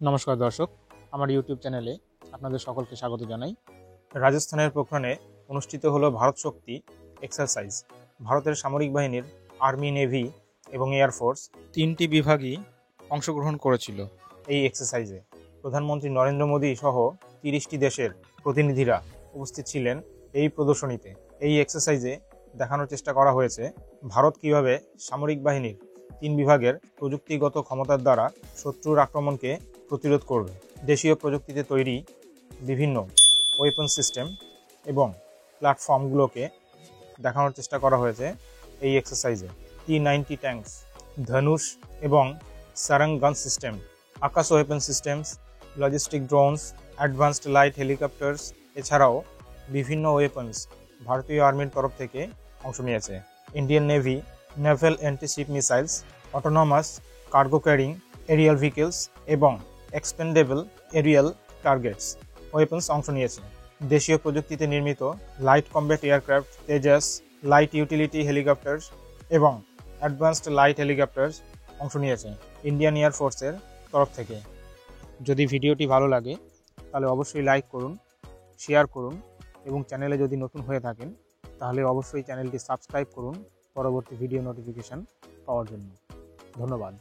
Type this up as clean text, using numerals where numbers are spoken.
নমস্কার দর্শক, আমার ইউটিউব চ্যানেলে আপনাদের সকলকে স্বাগত জানাই। রাজস্থানের পোখরানে অনুষ্ঠিত হলো ভারত শক্তি এক্সারসাইজ। ভারতের সামরিক বাহিনীর আর্মি, নেভি এবং এয়ারফোর্স 3টি বিভাগই অংশগ্রহণ করেছিল এই এক্সারসাইজে। প্রধানমন্ত্রী নরেন্দ্র মোদী সহ 30টি দেশের প্রতিনিধিরা উপস্থিত ছিলেন এই প্রদর্শনীতে। এই এক্সারসাইজে দেখানোর চেষ্টা করা হয়েছে ভারত কিভাবে সামরিক বাহিনীর 3 বিভাগের প্রযুক্তিগত ক্ষমতার দ্বারা শত্রুর আক্রমণকে প্রতিরোধ করবে। দেশীয় প্রযুক্তিতে তৈরি বিভিন্ন ওয়েপন সিস্টেম এবং প্ল্যাটফর্মগুলোকে দেখানোর চেষ্টা করা হয়েছে এই এক্সারসাইজে। T-90 ট্যাঙ্কস, ধনুষ এবং Sarang gun system, Akash weapon systems, logistic drones, advanced light helicopters এছাড়াও বিভিন্ন ওয়েপন্স ভারতীয় আর্মির তরফ থেকে অংশ নিয়েছে। Indian navy naval antiship missiles, autonomous cargo carrying aerial vehicles এবং এক্সপেন্ডেবল এরিয়াল টার্গেটস ওয়েপন্স অংশ নিয়েছে। দেশীয় প্রযুক্তিতে নির্মিত light combat aircraft Tejas, light utility helicopters এবং অ্যাডভান্সড লাইট হেলিকপ্টার্স অংশ নিয়েছে ইন্ডিয়ান এয়ারফোর্সের তরফ থেকে। যদি ভিডিওটি ভালো লাগে তাহলে অবশ্যই লাইক করুন, শেয়ার করুন এবং চ্যানেলে যদি নতুন হয়ে থাকেন তাহলে অবশ্যই চ্যানেলটি সাবস্ক্রাইব করুন পরবর্তী ভিডিও নোটিফিকেশান পাওয়ার জন্য। ধন্যবাদ।